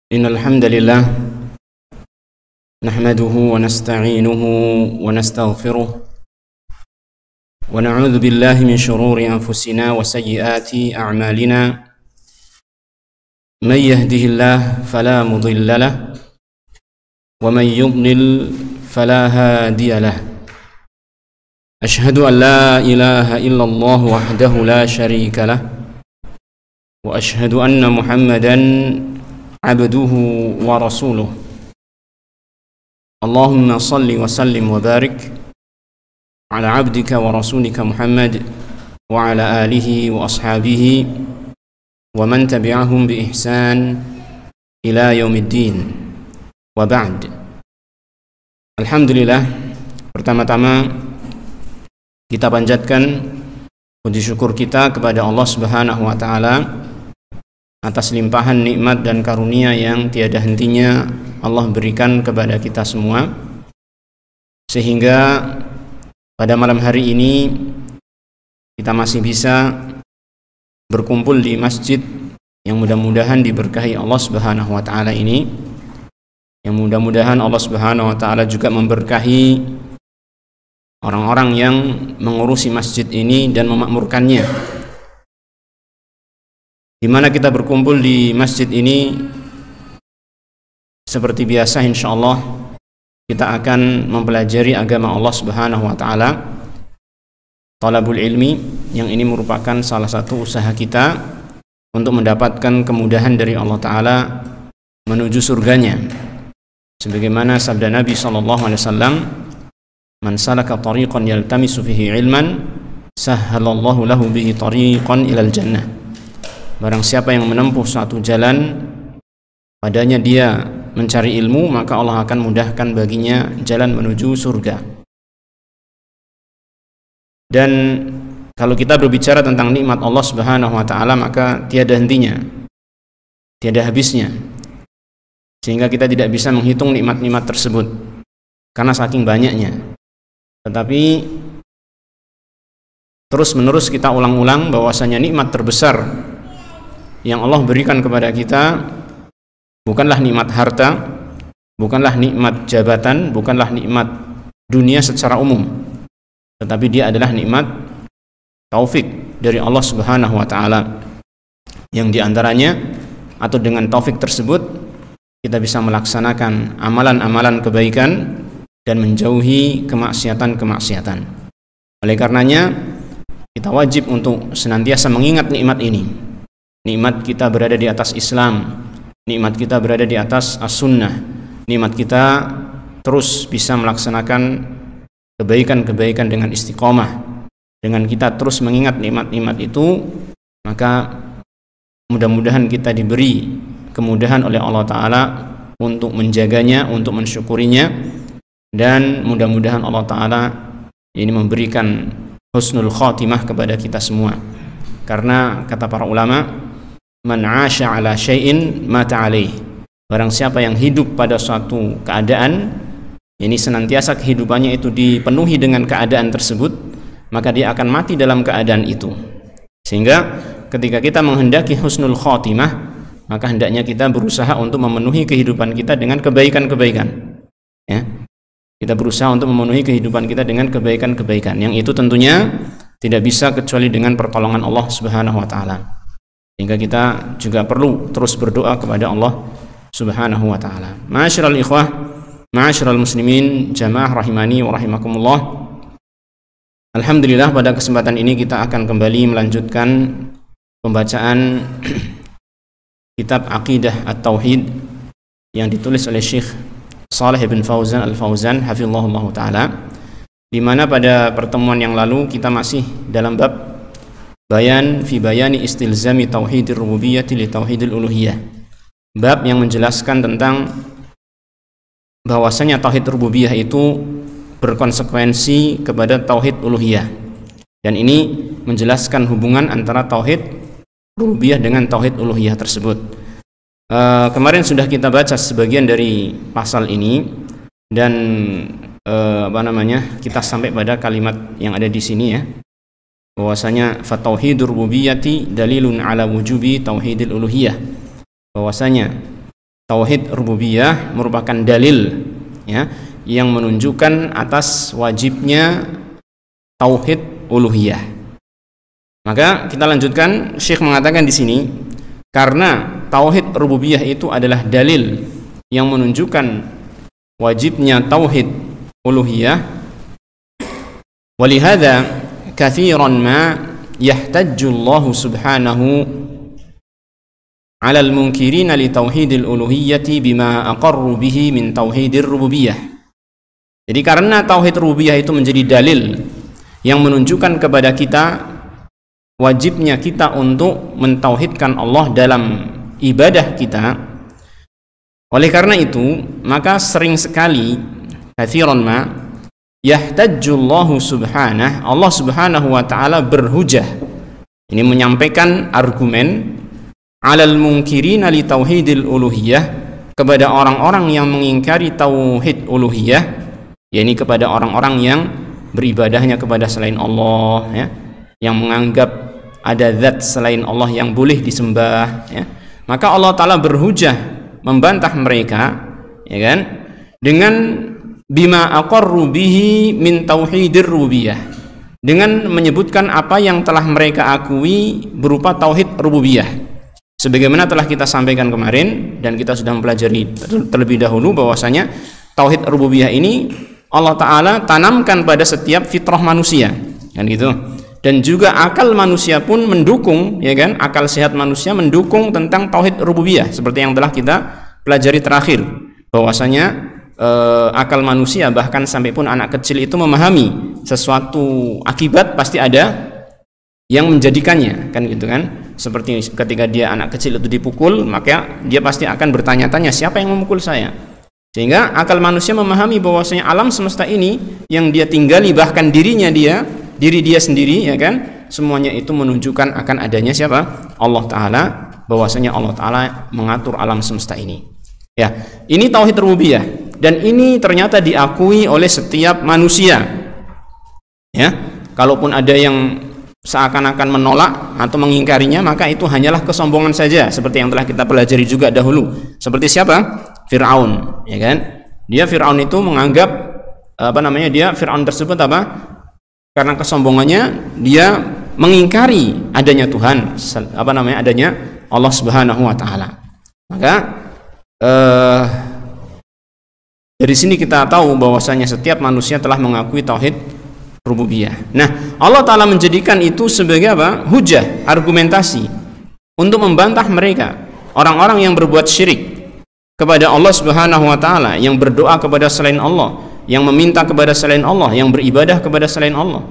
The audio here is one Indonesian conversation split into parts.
إن الحمد لله نحمده ونستعينه ونستغفره ونعوذ بالله من شرور أنفسنا وسيئات أعمالنا من يهده الله فلا مضل له ومن يضلل فلا هادي له أشهد أن لا إله إلا الله وحده لا شريك له وأشهد أن محمدا عبده ورسوله اللهم صل وسلم وبارك على عبدك ورسولك محمد وعلى آله وأصحابه ومن تبعهم بإحسان إلى يوم الدين وبعد. Alhamdulillah, pertama-tama kita panjatkan puji syukur kita kepada Allah Subhanahu wa taala atas limpahan nikmat dan karunia yang tiada hentinya Allah berikan kepada kita semua, sehingga pada malam hari ini kita masih bisa berkumpul di masjid yang mudah-mudahan diberkahi Allah Subhanahu wa taala ini, yang mudah-mudahan Allah Subhanahu wa taala juga memberkahi orang-orang yang mengurusi masjid ini dan memakmurkannya. Di mana kita berkumpul di masjid ini, seperti biasa insyaallah kita akan mempelajari agama Allah Subhanahu wa taala, talabul ilmi, yang ini merupakan salah satu usaha kita untuk mendapatkan kemudahan dari Allah taala menuju surganya. Sebagaimana sabda Nabi sallallahu alaihi wasallam, "Man salaka tariqan yaltamisu fihi ilman, sahhalallahu lahu bihi tariqan ilal jannah." Barang siapa yang menempuh suatu jalan, padanya dia mencari ilmu, maka Allah akan mudahkan baginya jalan menuju surga. Dan kalau kita berbicara tentang nikmat Allah Subhanahu wa taala, maka tiada hentinya, tiada habisnya, sehingga kita tidak bisa menghitung nikmat-nikmat tersebut karena saking banyaknya. Tetapi terus-menerus kita ulang-ulang bahwasanya nikmat terbesar yang Allah berikan kepada kita bukanlah nikmat harta, bukanlah nikmat jabatan, bukanlah nikmat dunia secara umum, tetapi dia adalah nikmat taufik dari Allah Subhanahu wa taala, yang diantaranya atau dengan taufik tersebut kita bisa melaksanakan amalan-amalan kebaikan dan menjauhi kemaksiatan-kemaksiatan. Oleh karenanya kita wajib untuk senantiasa mengingat nikmat ini. Nikmat kita berada di atas Islam, nikmat kita berada di atas as-sunnah, nikmat kita terus bisa melaksanakan kebaikan-kebaikan dengan istiqomah. Dengan kita terus mengingat nikmat-nikmat itu, maka mudah-mudahan kita diberi kemudahan oleh Allah Ta'ala untuk menjaganya, untuk mensyukurinya, dan mudah-mudahan Allah Ta'ala ini memberikan husnul khatimah kepada kita semua. Karena kata para ulama, man 'asha 'ala syai'in mata 'alaih. Barang siapa yang hidup pada suatu keadaan, ini senantiasa kehidupannya itu dipenuhi dengan keadaan tersebut, maka dia akan mati dalam keadaan itu. Sehingga ketika kita menghendaki husnul khatimah, maka hendaknya kita berusaha untuk memenuhi kehidupan kita dengan kebaikan-kebaikan, ya. Kita berusaha untuk memenuhi kehidupan kita dengan kebaikan-kebaikan, yang itu tentunya tidak bisa kecuali dengan pertolongan Allah Subhanahu wa taala. Sehingga kita juga perlu terus berdoa kepada Allah Subhanahu wa taala. Ma'asyiral ikhwah, ma'asyiral muslimin, jamaah rahimani wa rahimakumullah. Alhamdulillah, pada kesempatan ini kita akan kembali melanjutkan pembacaan kitab Aqidah At-Tauhid yang ditulis oleh Syekh Shalih bin Fauzan Al-Fauzan hafizahullah taala, di mana pada pertemuan yang lalu kita masih dalam bab bayan fi bayani istilzami tauhidir rububiyyah li tauhidil uluhiyah, bab yang menjelaskan tentang bahwasanya tauhid rububiyah itu berkonsekuensi kepada tauhid uluhiyah, dan ini menjelaskan hubungan antara tauhid rububiyah dengan tauhid uluhiyah tersebut. Kemarin sudah kita baca sebagian dari pasal ini, dan kita sampai pada kalimat yang ada di sini, ya, bahwasanya fatauhidur rububiyyati dalilun ala wujubi tauhidil uluhiyah, bahwasanya tauhid rububiyah merupakan dalil ya yang menunjukkan atas wajibnya tauhid uluhiyah. Maka kita lanjutkan, Syekh mengatakan di sini, karena tauhid rububiyah itu adalah dalil yang menunjukkan wajibnya tauhid uluhiyah. Walihada katsiran ma yahtajju Allah subhanahu 'ala al-munkirina li tauhidil uluhiyyati bima aqarru bihi min tauhidir rububiyah. Jadi karena tauhid rububiyah itu menjadi dalil yang menunjukkan kepada kita wajibnya kita untuk mentauhidkan Allah dalam ibadah kita. Oleh karena itu, maka sering sekali katsiran ma yahtajjullahu subhanahu, Allah subhanahu wa ta'ala berhujah, ini menyampaikan argumen, alal munkirina li tauhidil uluhiyah, kepada orang-orang yang mengingkari tauhid uluhiyah, yakni kepada orang-orang yang beribadahnya kepada selain Allah ya, yang menganggap ada zat selain Allah yang boleh disembah ya. Maka Allah Ta'ala berhujah membantah mereka ya kan, dengan bima aqarru bihi min tauhidir rububiyah, dengan menyebutkan apa yang telah mereka akui berupa tauhid rububiyah. Sebagaimana telah kita sampaikan kemarin dan kita sudah mempelajari terlebih dahulu bahwasanya tauhid rububiyah ini Allah Ta'ala tanamkan pada setiap fitrah manusia kan gitu. Dan juga akal manusia pun mendukung ya kan, akal sehat manusia mendukung tentang tauhid rububiyah, seperti yang telah kita pelajari terakhir bahwasanya akal manusia bahkan sampai pun anak kecil itu memahami sesuatu akibat pasti ada yang menjadikannya kan gitu kan. Seperti ketika dia anak kecil itu dipukul, maka dia pasti akan bertanya-tanya siapa yang memukul saya. Sehingga akal manusia memahami bahwasanya alam semesta ini yang dia tinggali, bahkan diri dia sendiri ya kan, semuanya itu menunjukkan akan adanya siapa? Allah Ta'ala, bahwasanya Allah Ta'ala mengatur alam semesta ini. Ya, ini tauhid rububiyah dan ini ternyata diakui oleh setiap manusia. Ya, kalaupun ada yang seakan-akan menolak atau mengingkarinya, maka itu hanyalah kesombongan saja, seperti yang telah kita pelajari juga dahulu. Seperti siapa? Fir'aun, ya kan? Fir'aun itu menganggap Fir'aun tersebut karena kesombongannya dia mengingkari adanya Tuhan, adanya Allah Subhanahu wa taala. Maka dari sini kita tahu bahwasanya setiap manusia telah mengakui tauhid rububiyah. Nah, Allah Ta'ala menjadikan itu sebagai hujah, argumentasi untuk membantah mereka, orang-orang yang berbuat syirik kepada Allah Subhanahu wa taala, yang berdoa kepada selain Allah, yang meminta kepada selain Allah, yang beribadah kepada selain Allah.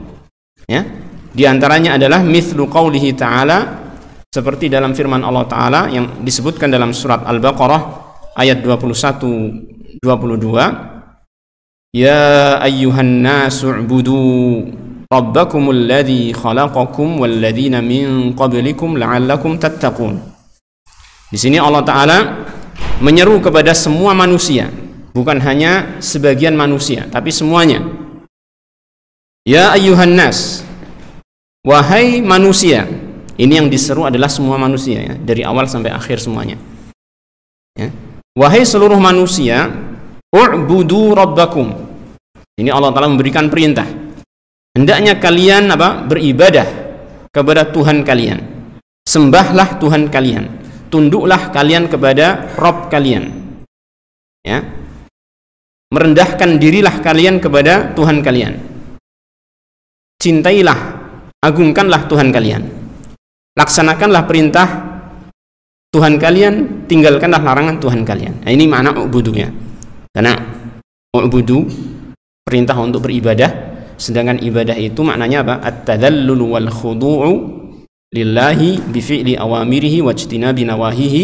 Ya. Di antaranya adalah mithlu qaulihi ta'ala, seperti dalam firman Allah Ta'ala yang disebutkan dalam surat Al-Baqarah ayat 21-22, ya ayyuhan nasu ubudu rabbakumul ladzi khalaqakum wal ladzina min qablikum la'allakum tattaqun. Di sini Allah Ta'ala menyeru kepada semua manusia, bukan hanya sebagian manusia, tapi semuanya. Ya ayyuhan nas, wahai manusia. Ini yang diseru adalah semua manusia ya, dari awal sampai akhir semuanya. Ya. Wahai seluruh manusia, u'budu rabbakum. Ini Allah Ta'ala memberikan perintah. Hendaknya kalian beribadah kepada Tuhan kalian. Sembahlah Tuhan kalian. Tunduklah kalian kepada Rabb kalian. Ya. Merendahkan dirilah kalian kepada Tuhan kalian. Cintailah, agungkanlah Tuhan kalian. Laksanakanlah perintah Tuhan kalian, tinggalkanlah larangan Tuhan kalian. Nah, ini makna ubudunya. Karena ubudu perintah untuk beribadah, sedangkan ibadah itu maknanya at-tadallul wal khudu'u lillahi bi fi'li awamirihi wa ijtinabi nawahihi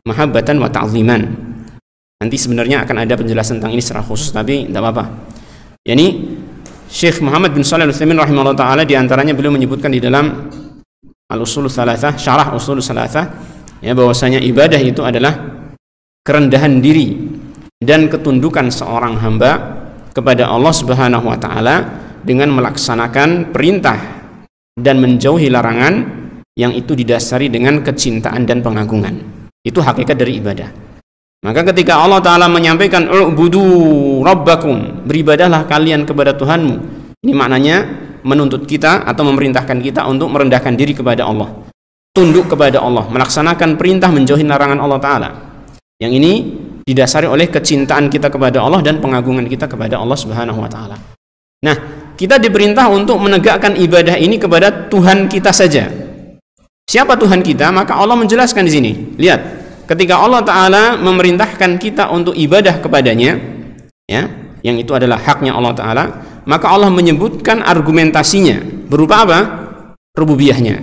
mahabbatan wa ta'ziman. Nanti sebenarnya akan ada penjelasan tentang ini secara khusus, tapi tidak apa-apa. Yani Syekh Muhammad bin Shalih Al-Utsaimin rahimahullah taala di antaranya beliau menyebutkan di dalam Al-Usul Tsalatsah, Syarah Usul Tsalatsah, ya, bahwasanya ibadah itu adalah kerendahan diri dan ketundukan seorang hamba kepada Allah Subhanahu wa taala dengan melaksanakan perintah dan menjauhi larangan yang itu didasari dengan kecintaan dan pengagungan. Itu hakikat dari ibadah. Maka ketika Allah Ta'ala menyampaikan u'budu rabbakum, beribadahlah kalian kepada Tuhanmu, ini maknanya menuntut kita atau memerintahkan kita untuk merendahkan diri kepada Allah, tunduk kepada Allah, melaksanakan perintah, menjauhi larangan Allah Ta'ala. Yang ini didasari oleh kecintaan kita kepada Allah dan pengagungan kita kepada Allah Subhanahu wa Ta'ala. Nah, kita diperintah untuk menegakkan ibadah ini kepada Tuhan kita saja. Siapa Tuhan kita? Maka Allah menjelaskan di sini. Lihat, ketika Allah Ta'ala memerintahkan kita untuk ibadah kepadanya, ya, yang itu adalah haknya Allah Ta'ala, maka Allah menyebutkan argumentasinya berupa apa? Rububiyahnya.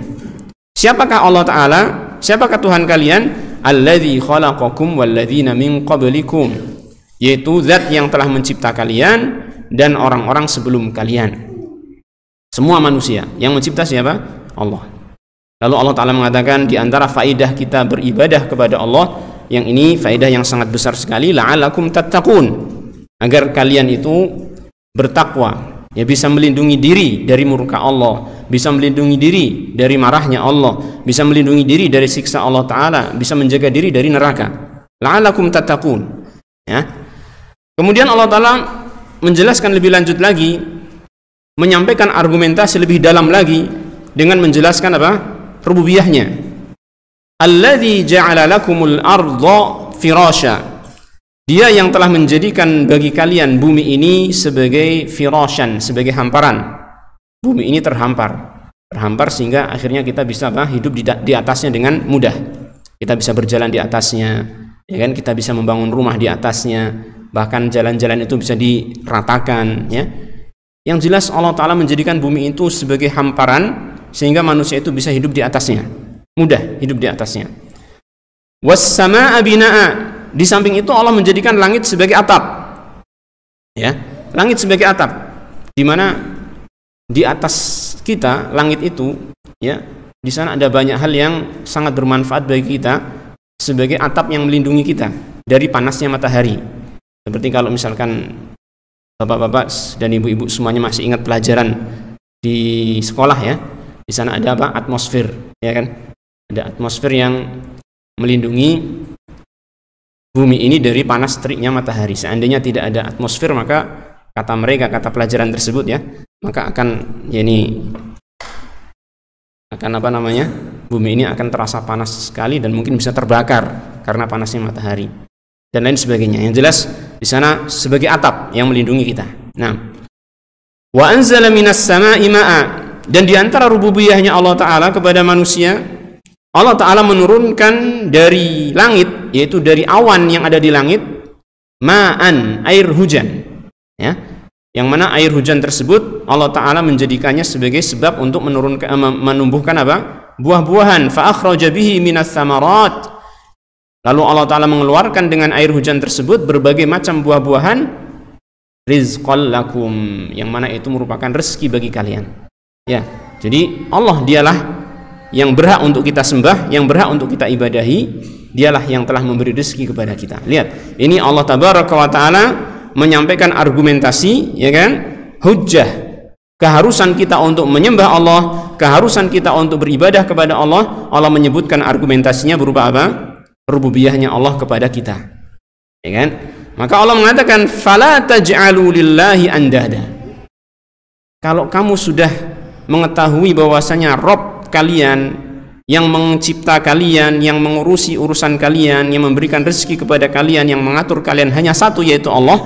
Siapakah Allah Ta'ala? Siapakah Tuhan kalian? Alladzi khalaqakum walladzina min qablikum, yaitu zat yang telah mencipta kalian dan orang-orang sebelum kalian. Semua manusia. Yang mencipta siapa? Allah. Lalu Allah Ta'ala mengatakan di antara faedah kita beribadah kepada Allah, yang ini faedah yang sangat besar sekali, la'alakum tattaqun, agar kalian itu bertakwa, ya, bisa melindungi diri dari murka Allah, bisa melindungi diri dari marahnya Allah, bisa melindungi diri dari siksa Allah Ta'ala, bisa menjaga diri dari neraka. La'alakum tattaqun, ya. Kemudian Allah Ta'ala menjelaskan lebih lanjut lagi, menyampaikan argumentasi lebih dalam lagi dengan menjelaskan apa? Rububiyahnya. Alladzi ja'ala lakumul arda firasya, dia yang telah menjadikan bagi kalian bumi ini sebagai firasyan, sebagai hamparan. Bumi ini terhampar sehingga akhirnya kita bisa apa? Hidup di atasnya dengan mudah. Kita bisa berjalan di atasnya, ya kan? Kita bisa membangun rumah di atasnya, bahkan jalan-jalan itu bisa diratakan, ya. Yang jelas Allah Ta'ala menjadikan bumi itu sebagai hamparan sehingga manusia itu bisa hidup di atasnya, mudah hidup di atasnya. Was-samaa'a binaa'a, di samping itu Allah menjadikan langit sebagai atap, ya, langit sebagai atap, di mana di atas kita langit itu, ya, di sana ada banyak hal yang sangat bermanfaat bagi kita sebagai atap yang melindungi kita dari panasnya matahari. Seperti kalau misalkan bapak-bapak dan ibu-ibu semuanya masih ingat pelajaran di sekolah, ya, di sana ada apa? Atmosfer, ya kan? Ada atmosfer yang melindungi bumi ini dari panas teriknya matahari. Seandainya tidak ada atmosfer, maka kata mereka, kata pelajaran tersebut, ya, maka akan, ya, ini akan apa namanya? Bumi ini akan terasa panas sekali dan mungkin bisa terbakar karena panasnya matahari dan lain sebagainya. Yang jelas di sana sebagai atap yang melindungi kita. Nah, wa anzala minas samaa'i ma'a, dan di antara rububiyahnya Allah Ta'ala kepada manusia, Allah Ta'ala menurunkan dari langit, yaitu dari awan yang ada di langit, ma'an, air hujan, ya, yang mana air hujan tersebut Allah Ta'ala menjadikannya sebagai sebab untuk menumbuhkan apa? Buah-buahan. Fa akhraja bihi minas samarat, lalu Allah Ta'ala mengeluarkan dengan air hujan tersebut berbagai macam buah-buahan, rizqan lakum, yang mana itu merupakan rezeki bagi kalian, ya. Jadi Allah dialah yang berhak untuk kita sembah, yang berhak untuk kita ibadahi, dialah yang telah memberi rezeki kepada kita. Lihat, ini Allah Tabaraka wa Ta'ala menyampaikan argumentasi, ya kan, hujjah, keharusan kita untuk menyembah Allah, keharusan kita untuk beribadah kepada Allah. Allah menyebutkan argumentasinya berupa apa? Rububiyahnya Allah kepada kita, ya kan? Maka Allah mengatakan fala taj'alu lillahi andada. Kalau kamu sudah mengetahui bahwasanya Rabb kalian yang mencipta kalian, yang mengurusi urusan kalian, yang memberikan rezeki kepada kalian, yang mengatur kalian hanya satu, yaitu Allah,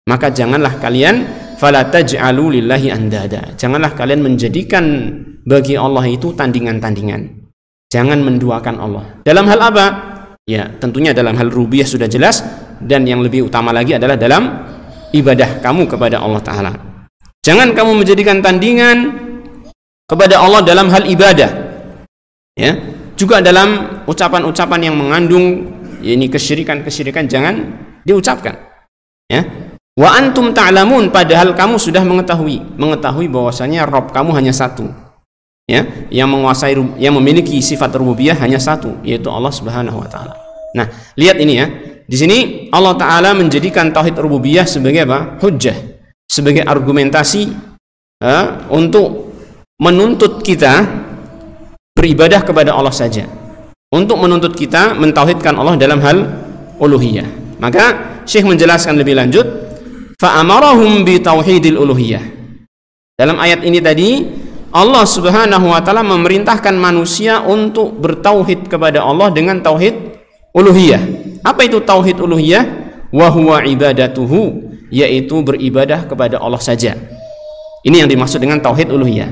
maka janganlah kalian fala taj'alu lillahi andada, janganlah kalian menjadikan bagi Allah itu tandingan-tandingan. Jangan menduakan Allah. Dalam hal apa? Ya, tentunya dalam hal rububiyah sudah jelas, dan yang lebih utama lagi adalah dalam ibadah kamu kepada Allah Ta'ala. Jangan kamu menjadikan tandingan kepada Allah dalam hal ibadah, ya. Juga dalam ucapan-ucapan yang mengandung, ya, ini kesyirikan-kesyirikan jangan diucapkan, ya. Wa antum ta'lamun, padahal kamu sudah mengetahui bahwasanya Rabb kamu hanya satu, ya, yang menguasai, yang memiliki sifat rububiyah hanya satu, yaitu Allah Subhanahu wa Ta'ala. Nah, lihat ini, ya. Di sini Allah Ta'ala menjadikan tauhid rububiyah sebagai apa? Hujjah, sebagai argumentasi untuk menuntut kita beribadah kepada Allah saja, untuk menuntut kita mentauhidkan Allah dalam hal uluhiyah. Maka Syekh menjelaskan lebih lanjut, fa amarahum bi tauhidil uluhiyah. Dalam ayat ini tadi Allah Subhanahu wa taala memerintahkan manusia untuk bertauhid kepada Allah dengan tauhid uluhiyah. Apa itu tauhid uluhiyah? Wa huwa ibadatuhu, yaitu beribadah kepada Allah saja. Ini yang dimaksud dengan tauhid uluhiyah.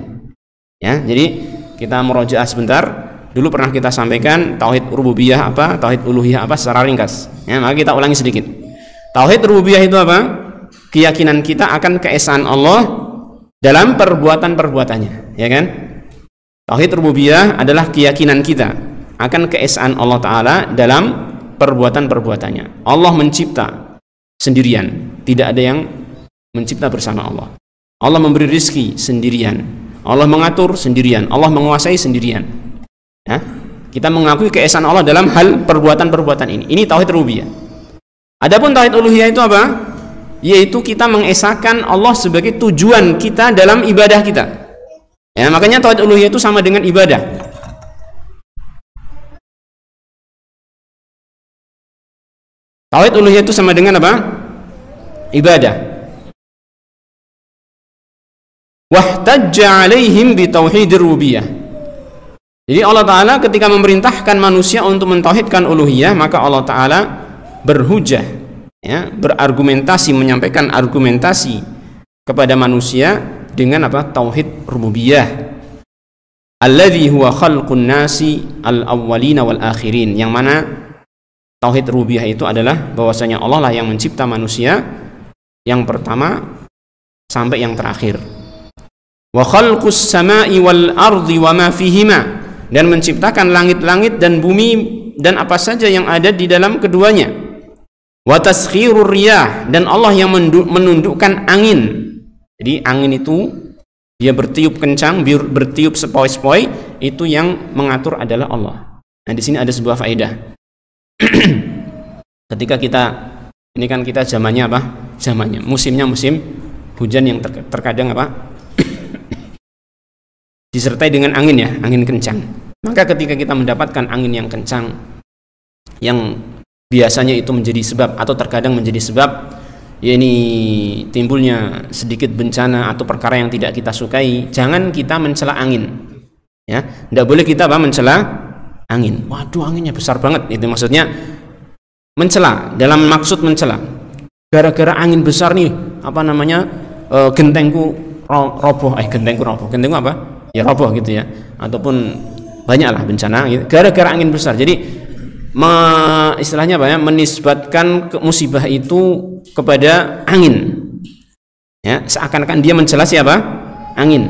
Ya, jadi kita murojaah sebentar. Dulu pernah kita sampaikan tauhid rububiyah apa, tauhid uluhiyah apa secara ringkas. Ya, maka kita ulangi sedikit. Tauhid rububiyah itu apa? Keyakinan kita akan keesaan Allah dalam perbuatan-perbuatannya, ya kan? Tauhid rububiyah adalah keyakinan kita akan keesaan Allah Ta'ala dalam perbuatan-perbuatannya. Allah mencipta sendirian, tidak ada yang mencipta bersama Allah. Allah memberi rizki sendirian, Allah mengatur sendirian, Allah menguasai sendirian. Ya? Kita mengakui keesaan Allah dalam hal perbuatan-perbuatan ini. Ini tauhid rububiyah. Adapun tauhid uluhiyah itu apa? Yaitu kita mengesahkan Allah sebagai tujuan kita dalam ibadah kita. Ya, makanya tauhid uluhiyah itu sama dengan ibadah. Tauhid uluhiyah itu sama dengan apa? Ibadah. Wahtajja 'alaihim bi tauhidir rububiyah. Jadi Allah Ta'ala ketika memerintahkan manusia untuk mentauhidkan uluhiyah, maka Allah Ta'ala berhujah, ya, berargumentasi, menyampaikan argumentasi kepada manusia dengan apa? Tauhid rububiyah. Alladzi huwa khalqun nasi al-awwalina wal akhirin, yang mana tauhid rububiyah itu adalah bahwasanya Allah lah yang mencipta manusia yang pertama sampai yang terakhir. Wa khalqus samai wal ardi wa ma fihima, dan menciptakan langit-langit dan bumi dan apa saja yang ada di dalam keduanya. Wa taskhirur riyah, dan Allah yang menundukkan angin. Jadi angin itu dia bertiup kencang, bertiup sepoi-sepoi, itu yang mengatur adalah Allah. Nah, di sini ada sebuah faedah. Ketika kita ini kan kita zamannya apa? Zamannya musimnya musim hujan yang terkadang apa? Disertai dengan angin, ya, angin kencang. Maka ketika kita mendapatkan angin yang kencang, yang biasanya itu menjadi sebab atau terkadang menjadi sebab, ya, ini timbulnya sedikit bencana atau perkara yang tidak kita sukai, jangan kita mencela angin, ya, tidak boleh kita apa? Mencela angin. Waduh, anginnya besar banget, itu maksudnya mencela, dalam maksud mencela. Gara-gara angin besar nih, apa namanya, gentengku roboh, gentengku roboh, gentengku apa? Ya roboh gitu, ya, ataupun banyaklah bencana gitu, gara-gara angin besar. Jadi istilahnya apa, ya, menisbatkan musibah itu kepada angin, ya, seakan-akan dia mencela siapa? Angin.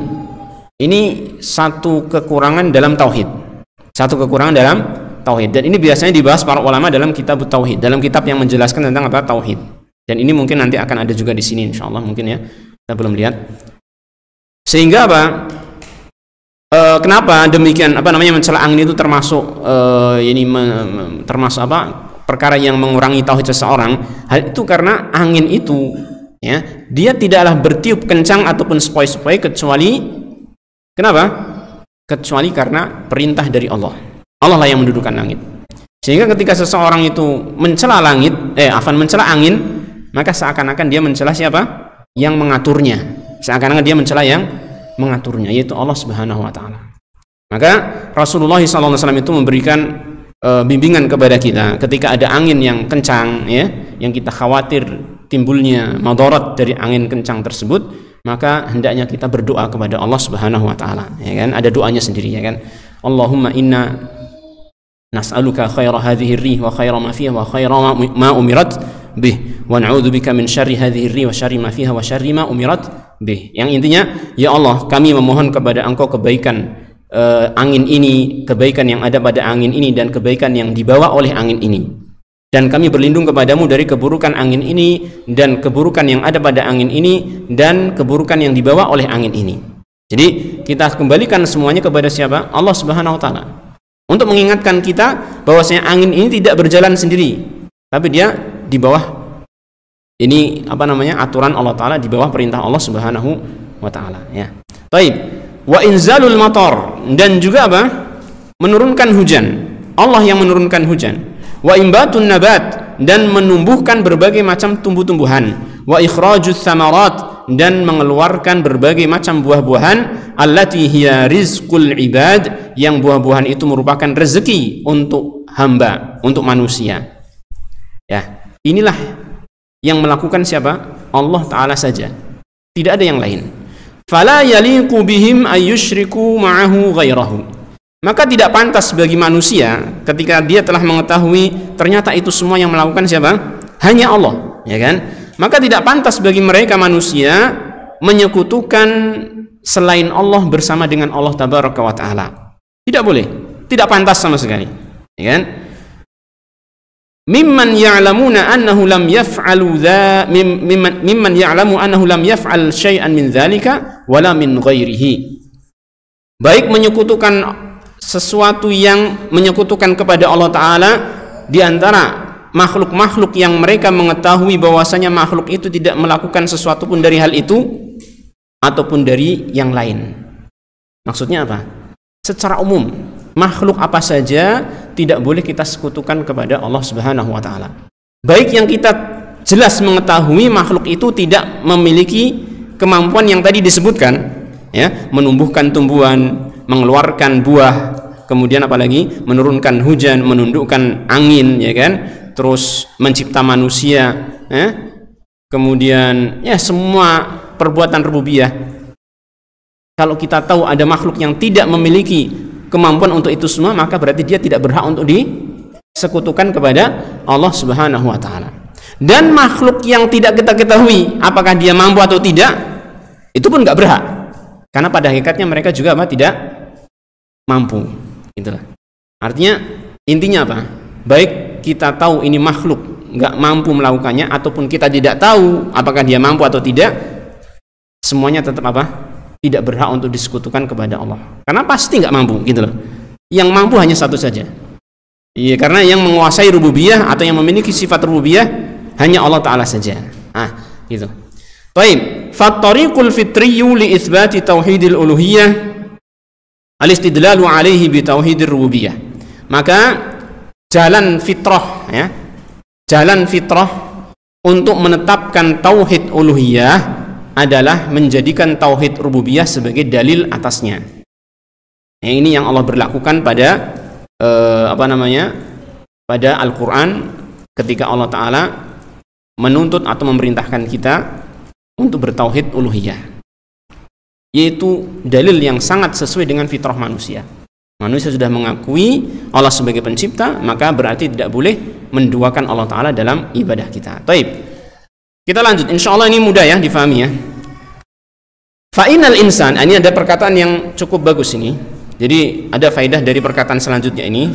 Ini satu kekurangan dalam tauhid, satu kekurangan dalam tauhid, dan ini biasanya dibahas para ulama dalam kitab tauhid, dalam kitab yang menjelaskan tentang apa? Tauhid. Dan ini mungkin nanti akan ada juga di sini insyaallah, mungkin, ya, kita belum lihat. Sehingga apa? Kenapa demikian, apa namanya, mencela angin itu termasuk termasuk apa? Perkara yang mengurangi tauhid seseorang. Hal itu karena angin itu, ya, dia tidaklah bertiup kencang ataupun sepoi-sepoi kecuali kenapa? Kecuali karena perintah dari Allah. Allah lah yang mendudukkan langit. Sehingga ketika seseorang itu mencela langit, mencela angin, maka seakan-akan dia mencela siapa? Yang mengaturnya. Seakan-akan dia mencela yang mengaturnya, yaitu Allah Subhanahu wa taala. Maka Rasulullah SAW itu memberikan bimbingan kepada kita ketika ada angin yang kencang, ya, yang kita khawatir timbulnya madarat dari angin kencang tersebut, maka hendaknya kita berdoa kepada Allah Subhanahu wa taala, ya kan? Ada doanya sendiri, ya kan? Allahumma inna nas'aluka khaira hadhihi ar-rih wa khaira ma fiha wa khaira ma umirat bih wa na'udzubika min syarri hadhihi ar-rih wa syarri ma fiha wa syarri ma umirat bih. Yang intinya, ya Allah, kami memohon kepada Engkau kebaikan angin ini, kebaikan yang ada pada angin ini, dan kebaikan yang dibawa oleh angin ini, dan kami berlindung kepadamu dari keburukan angin ini, dan keburukan yang ada pada angin ini, dan keburukan yang dibawa oleh angin ini. Jadi kita kembalikan semuanya kepada siapa? Allah Subhanahu wa taala, untuk mengingatkan kita bahwasanya angin ini tidak berjalan sendiri, tapi dia di bawah ini, apa namanya, aturan Allah Ta'ala, di bawah perintah Allah Subhanahu wa Ta'ala, ya. Baik. Wa inzalul matar, dan juga apa? Menurunkan hujan. Allah yang menurunkan hujan. wa imbatun nabat, dan menumbuhkan berbagai macam tumbuh-tumbuhan, wa ikhrajus samarat, dan mengeluarkan berbagai macam buah-buahan, allati hiya rizqul ibad, yang buah-buahan itu merupakan rezeki untuk hamba, untuk manusia. Ya, inilah yang melakukan siapa? Allah Ta'ala saja, tidak ada yang lain. Fala yaliqu bihim ayyushriku ma'ahu ghairahu. Maka tidak pantas bagi manusia ketika dia telah mengetahui ternyata itu semua yang melakukan siapa? Hanya Allah, ya kan? Maka tidak pantas bagi mereka manusia menyekutukan selain Allah bersama dengan Allah Tabaraka wa Ta'ala. Tidak boleh, tidak pantas sama sekali, ya kan? Mimman ya'lamuna annahu lam yaf'alu dha mimman ya'lamu annahu lam yaf'al syai'an min dzalika wala min ghairihi. Baik menyekutukan sesuatu yang menyekutukan kepada Allah Ta'ala di antara makhluk-makhluk yang mereka mengetahui bahwasanya makhluk itu tidak melakukan sesuatu pun dari hal itu, ataupun dari yang lain. Maksudnya apa? Secara umum, makhluk apa saja tidak boleh kita sekutukan kepada Allah Subhanahu wa Ta'ala. Baik yang kita jelas mengetahui makhluk itu tidak memiliki kemampuan yang tadi disebutkan, ya, menumbuhkan tumbuhan, mengeluarkan buah, kemudian apalagi menurunkan hujan, menundukkan angin, ya kan, terus mencipta manusia, kemudian ya semua perbuatan rububiyah. Kalau kita tahu ada makhluk yang tidak memiliki kemampuan untuk itu semua, maka berarti dia tidak berhak untuk disekutukan kepada Allah Subhanahu wa Ta'ala. Dan makhluk yang tidak kita ketahui apakah dia mampu atau tidak, itu pun nggak berhak, karena pada hakikatnya mereka juga apa? Tidak mampu. Itulah. Artinya intinya apa? Baik kita tahu ini makhluk nggak mampu melakukannya, ataupun kita tidak tahu apakah dia mampu atau tidak, semuanya tetap apa? Tidak berhak untuk disekutukan kepada Allah, karena pasti nggak mampu, gitu loh. Yang mampu hanya satu saja. Iya, karena yang menguasai rububiyah atau yang memiliki sifat rububiyah hanya Allah Ta'ala saja. Gitu. Baik. Fattariqul fitriyyu li itsbati tauhidil uluhiyah al-istidlalu alaihi bi tauhidir rububiyah. Maka jalan fitrah, ya, jalan fitrah untuk menetapkan tauhid uluhiyah adalah menjadikan tauhid rububiyah sebagai dalil atasnya. Ini yang Allah berlakukan pada pada Al-Quran, ketika Allah Ta'ala menuntut atau memerintahkan kita untuk bertauhid uluhiyah, yaitu dalil yang sangat sesuai dengan fitrah manusia. Manusia sudah mengakui Allah sebagai pencipta, maka berarti tidak boleh menduakan Allah Ta'ala dalam ibadah kita. Taib. Kita lanjut, insya Allah ini mudah ya difahami ya. Fa'inal insan, ini ada perkataan yang cukup bagus ini. Jadi ada faedah dari perkataan selanjutnya ini.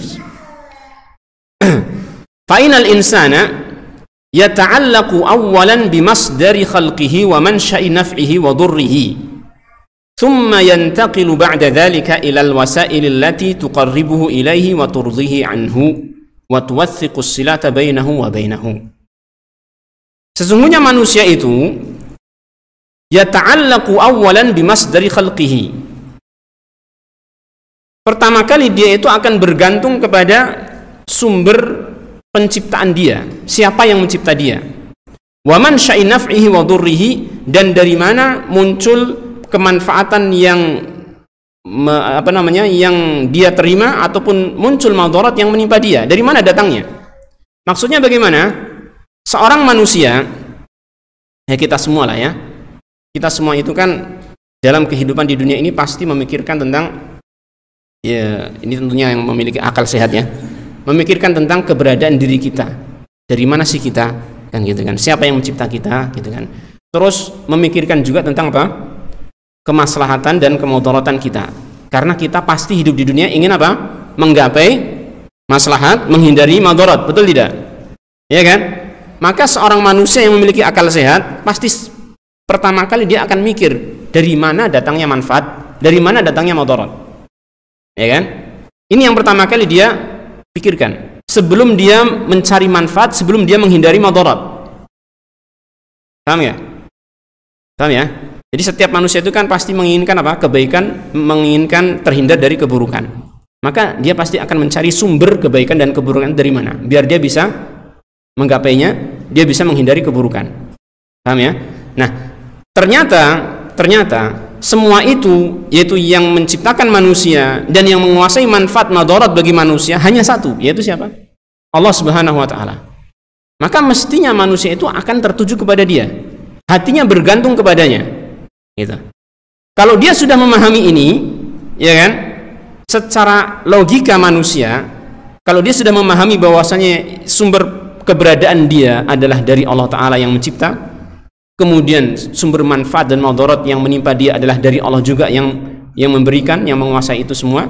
Fa'inal insana yata'allaqu awwalan bimasdari khalqihi wa mansha'i naf'ihi wa durrihi, thumma yantaqilu ba'da dhalika ilal wasaili allati tuqarribuhu ilaihi wa turdihi anhu wa tuwathiqu as-silata bainahu wa bainahu. Sesungguhnya manusia itu yata'allaqu awwalan bimasdari khalqihi. Pertama kali dia itu akan bergantung kepada sumber penciptaan dia, siapa yang mencipta dia. Wa man sya'i naf'ihi wa durrihi, dan dari mana muncul kemanfaatan yang yang dia terima ataupun muncul madarat yang menimpa dia, dari mana datangnya. Maksudnya bagaimana? Seorang manusia, ya kita semua lah ya, kita semua itu kan dalam kehidupan di dunia ini pasti memikirkan tentang, ya ini tentunya yang memiliki akal sehat ya, memikirkan tentang keberadaan diri kita, dari mana sih kita, kan gitu kan, siapa yang mencipta kita, gitu kan. Terus memikirkan juga tentang apa? Kemaslahatan dan kemudaratan kita, karena kita pasti hidup di dunia ingin apa? Menggapai maslahat, menghindari madarat, betul tidak? Ya kan? Maka seorang manusia yang memiliki akal sehat pasti pertama kali dia akan mikir dari mana datangnya manfaat, dari mana datangnya madarat, ya kan? Ini yang pertama kali dia pikirkan sebelum dia mencari manfaat, sebelum dia menghindari madarat. Paham ya? Paham ya? Jadi setiap manusia itu kan pasti menginginkan apa? Kebaikan, menginginkan terhindar dari keburukan. maka dia pasti akan mencari sumber kebaikan dan keburukan dari mana, biar dia bisa menggapainya, dia bisa menghindari keburukan. Paham ya? Nah, ternyata semua itu, yaitu yang menciptakan manusia dan yang menguasai manfaat madarat bagi manusia, hanya satu, yaitu siapa? Allah Subhanahu wa Ta'ala. Maka mestinya manusia itu akan tertuju kepada dia, hatinya bergantung kepadanya, gitu. Kalau dia sudah memahami ini, ya kan, secara logika manusia, kalau dia sudah memahami bahwasanya sumber keberadaan dia adalah dari Allah Ta'ala yang mencipta, kemudian sumber manfaat dan madarat yang menimpa dia adalah dari Allah juga yang memberikan, yang menguasai itu semua,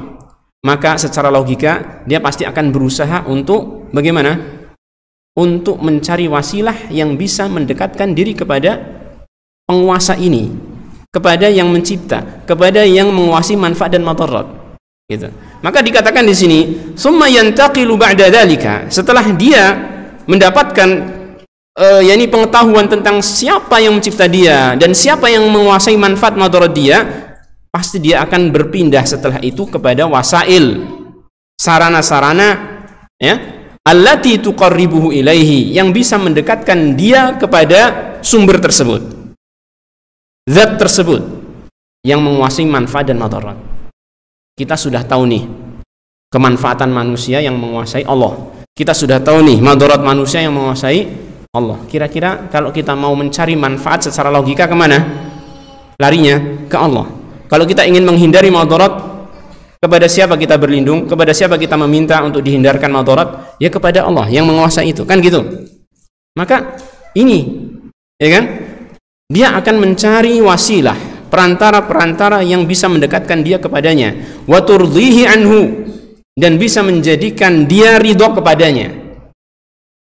maka secara logika dia pasti akan berusaha untuk bagaimana? Untuk mencari wasilah yang bisa mendekatkan diri kepada penguasa ini, kepada yang mencipta, kepada yang menguasai manfaat dan madarat, gitu. Maka dikatakan di sini, summa yantaqilu ba'da dzalika, setelah dia mendapatkan yakni pengetahuan tentang siapa yang mencipta dia dan siapa yang menguasai manfaat madarat dia, pasti dia akan berpindah setelah itu kepada wasail, sarana-sarana, ya, allati tuqarribuhu ilaihi, yang bisa mendekatkan dia kepada sumber tersebut, zat tersebut yang menguasai manfaat dan madarat. Kita sudah tahu nih kemanfaatan manusia yang menguasai Allah, kita sudah tahu nih madarat manusia yang menguasai Allah. Kira-kira kalau kita mau mencari manfaat secara logika kemana? Larinya ke Allah. Kalau kita ingin menghindari madarat, kepada siapa kita berlindung? Kepada siapa kita meminta untuk dihindarkan madarat? Ya kepada Allah yang menguasai itu, kan gitu. Maka ini, ya kan, dia akan mencari wasilah, perantara-perantara yang bisa mendekatkan dia kepadanya, wa turdhihi anhu, dan bisa menjadikan dia ridho kepadanya,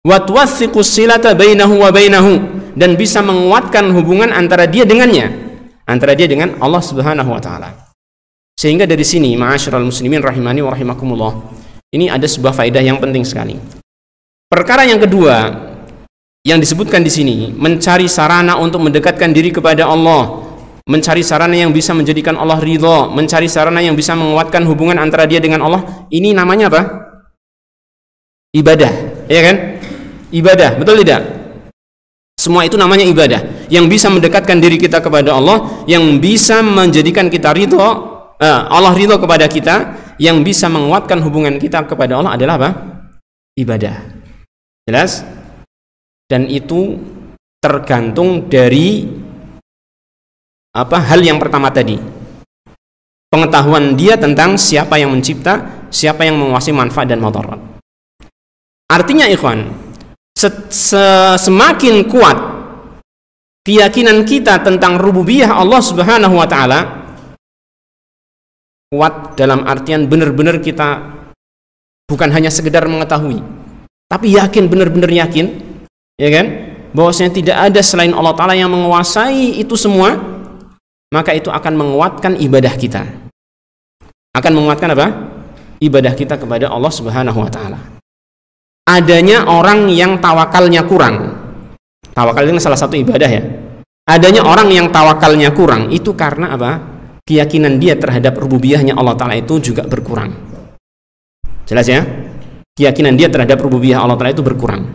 wa tuwathiqus silata bainahu wa bainahu, dan bisa menguatkan hubungan antara dia dengannya, antara dia dengan Allah Subhanahu wa Ta'ala. Sehingga dari sini, ma'asyiral muslimin rahimani wa rahimakumullah, ini ada sebuah faedah yang penting sekali. Perkara yang kedua yang disebutkan di sini, mencari sarana untuk mendekatkan diri kepada Allah, mencari sarana yang bisa menjadikan Allah ridha, mencari sarana yang bisa menguatkan hubungan antara dia dengan Allah. Ini namanya apa? Ibadah, ya kan? Ibadah, betul tidak? Semua itu namanya ibadah, yang bisa mendekatkan diri kita kepada Allah, yang bisa menjadikan kita ridha, Allah ridho kepada kita, yang bisa menguatkan hubungan kita kepada Allah adalah apa? Ibadah. Jelas? Dan itu tergantung dari hal yang pertama tadi, pengetahuan dia tentang siapa yang mencipta, siapa yang menguasai manfaat dan madarat. Artinya ikhwan, semakin kuat keyakinan kita tentang rububiyah Allah Subhanahu wa Ta'ala, kuat dalam artian benar-benar kita bukan hanya sekedar mengetahui, tapi yakin, benar-benar yakin, ya kan, bahwasanya tidak ada selain Allah Ta'ala yang menguasai itu semua, maka itu akan menguatkan ibadah kita, akan menguatkan apa? Ibadah kita kepada Allah Subhanahu wa Ta'ala. Adanya orang yang tawakalnya kurang, tawakal itu salah satu ibadah ya, adanya orang yang tawakalnya kurang itu karena apa? Keyakinan dia terhadap rububiyahnya Allah Ta'ala itu juga berkurang. Jelas ya? Keyakinan dia terhadap rububiyah Allah Ta'ala itu berkurang.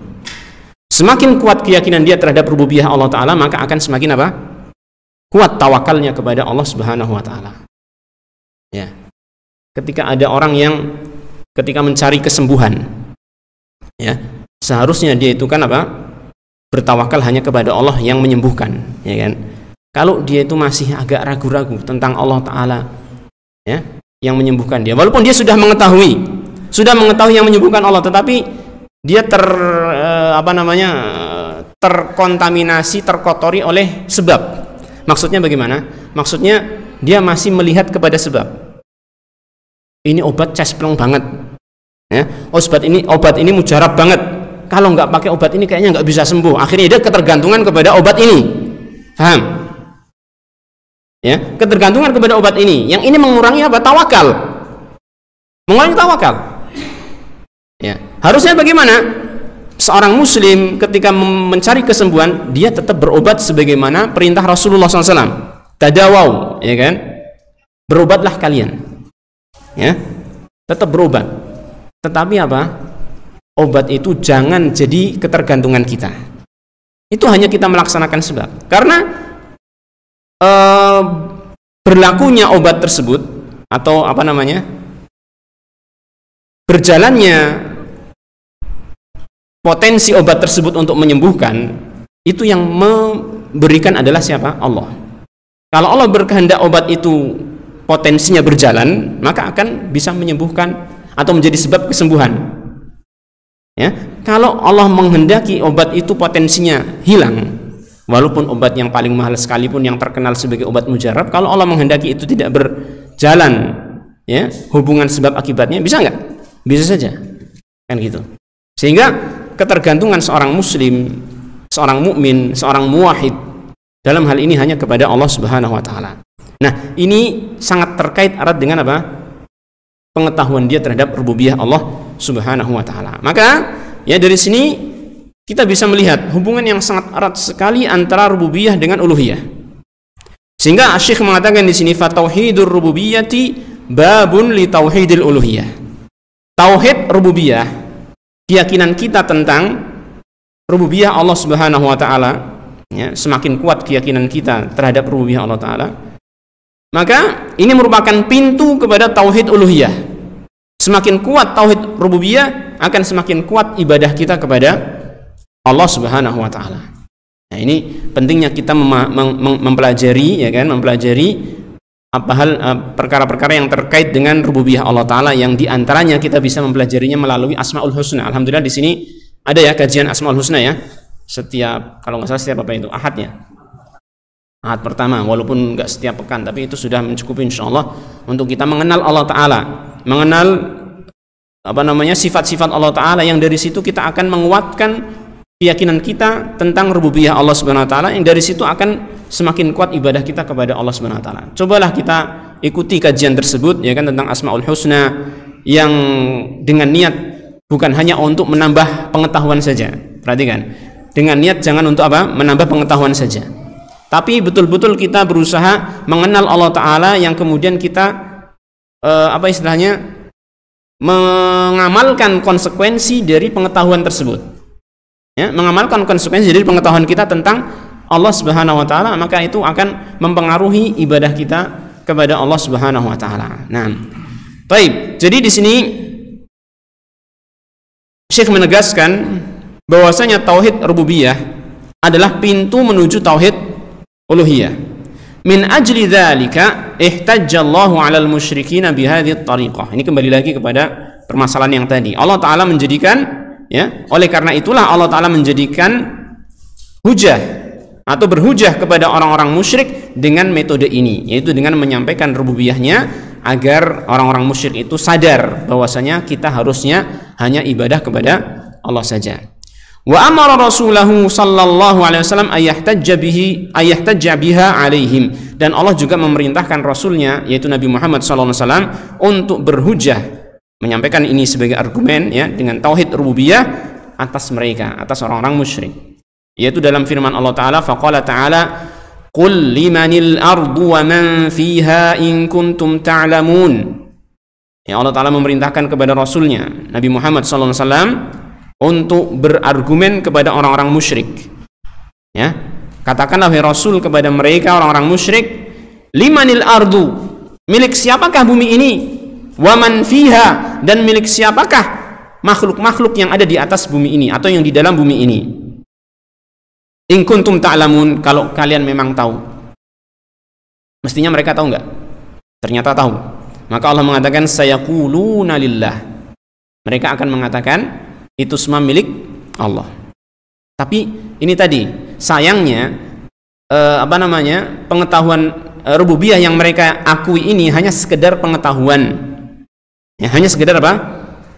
Semakin kuat keyakinan dia terhadap rububiyah Allah Ta'ala, maka akan semakin apa? Kuat tawakalnya kepada Allah Subhanahu wa Ta'ala. Ya. Ketika ada orang yang ketika mencari kesembuhan, ya, seharusnya dia itu kan apa? Bertawakal hanya kepada Allah yang menyembuhkan, ya kan? Kalau dia itu masih agak ragu-ragu tentang Allah Ta'ala, ya, yang menyembuhkan dia, walaupun dia sudah mengetahui yang menyembuhkan Allah, tetapi dia terkontaminasi, terkotori oleh sebab. Maksudnya bagaimana? Maksudnya dia masih melihat kepada sebab. Ini obat cesplong banget, ya. Obat ini mujarab banget. Kalau nggak pakai obat ini kayaknya nggak bisa sembuh. Akhirnya dia ketergantungan kepada obat ini. Paham? Ya, ketergantungan kepada obat ini. Yang ini mengurangi apa? Tawakal. Mengurangi tawakal. Ya, harusnya bagaimana? Seorang muslim ketika mencari kesembuhan, dia tetap berobat sebagaimana perintah Rasulullah SAW. Tadawau, ya kan? Berobatlah kalian. Ya. tetap berobat. Tetapi apa? Obat itu jangan jadi ketergantungan kita. Itu hanya kita melaksanakan sebab. Karena berlakunya obat tersebut atau berjalannya potensi obat tersebut untuk menyembuhkan, itu yang memberikan adalah siapa? Allah. Kalau Allah berkehendak obat itu potensinya berjalan, maka akan bisa menyembuhkan atau menjadi sebab kesembuhan. Ya, kalau Allah menghendaki obat itu potensinya hilang, walaupun obat yang paling mahal sekalipun yang terkenal sebagai obat mujarab, kalau Allah menghendaki itu tidak berjalan, ya, hubungan sebab akibatnya, bisa nggak? Bisa saja, kan gitu. Sehingga ketergantungan seorang muslim, seorang mukmin, seorang muwahhid dalam hal ini hanya kepada Allah Subhanahu wa taala. Nah, ini sangat terkait erat dengan apa? Pengetahuan dia terhadap rububiyah Allah Subhanahu wa taala. Maka ya dari sini kita bisa melihat hubungan yang sangat erat sekali antara rububiyah dengan uluhiyah. Sehingga Syekh mengatakan di sini fa tauhidur rububiyyati babun li tauhidil uluhiyah. Tauhid rububiyah, keyakinan kita tentang rububiyah Allah Subhanahu wa taala, ya, semakin kuat keyakinan kita terhadap rububiyah Allah taala, maka ini merupakan pintu kepada tauhid uluhiyah. Semakin kuat tauhid rububiyah, akan semakin kuat ibadah kita kepada Allah Subhanahu wa taala. Nah, ini pentingnya kita mempelajari, ya kan, mempelajari apa hal perkara-perkara yang terkait dengan rububiyah Allah taala, yang diantaranya kita bisa mempelajarinya melalui Asmaul Husna. Alhamdulillah di sini ada ya kajian Asmaul Husna ya. Setiap, kalau nggak salah setiap apa itu? Ahad ya. Ahad pertama, walaupun nggak setiap pekan, tapi itu sudah mencukupi insyaallah untuk kita mengenal Allah taala, mengenal sifat-sifat Allah taala, yang dari situ kita akan menguatkan keyakinan kita tentang rububiyah Allah Subhanahu wa taala, yang dari situ akan semakin kuat ibadah kita kepada Allah Subhanahu wa taala. Cobalah kita ikuti kajian tersebut, ya kan, tentang Asmaul Husna, yang dengan niat bukan hanya untuk menambah pengetahuan saja. Perhatikan, dengan niat jangan untuk menambah pengetahuan saja, tapi betul-betul kita berusaha mengenal Allah taala, yang kemudian kita mengamalkan konsekuensi dari pengetahuan tersebut, ya, mengamalkan konsekuensi dari pengetahuan kita tentang Allah Subhanahu wa taala, maka itu akan mempengaruhi ibadah kita kepada Allah Subhanahu wa taala. Nah, baik. Jadi di sini Syekh menegaskan bahwasanya tauhid rububiyah adalah pintu menuju tauhid uluhiyah. Min ajli dzalika ihtajja Allahu 'alal musyrikin bihadhihi at-tariqah. Ini kembali lagi kepada permasalahan yang tadi. Allah taala menjadikan, ya, oleh karena itulah Allah taala menjadikan hujah atau berhujah kepada orang-orang musyrik dengan metode ini, yaitu dengan menyampaikan rububiyahnya, agar orang-orang musyrik itu sadar bahwasanya kita harusnya hanya ibadah kepada Allah saja. Wa amara rasulahu sallallahu alaihi wasallam ayahtajja biha alaihim, dan Allah juga memerintahkan rasulnya, yaitu Nabi Muhammad sallallahu alaihi wasallam, untuk berhujah, menyampaikan ini sebagai argumen, ya, dengan tauhid rububiyah atas mereka, atas orang-orang musyrik, yaitu dalam firman Allah taala, faqala ta'ala qul limanil ardu wa man fiha in kuntum ta'lamun. Ya, Allah taala memerintahkan kepada rasulnya Nabi Muhammad sallallahu alaihi wasallam untuk berargumen kepada orang-orang musyrik, ya, katakanlah wahai Rasul kepada mereka orang-orang musyrik, limanil ardu, milik siapakah bumi ini, waman fiha, dan milik siapakah makhluk-makhluk yang ada di atas bumi ini atau yang di dalam bumi ini. In kuntum ta'lamun, kalau kalian memang tahu. Mestinya mereka tahu nggak? Ternyata tahu. Maka Allah mengatakan sayaquluna lillah, mereka akan mengatakan itu semua milik Allah. Tapi ini tadi sayangnya pengetahuan rububiyah yang mereka akui ini hanya sekedar pengetahuan, ya, hanya sekedar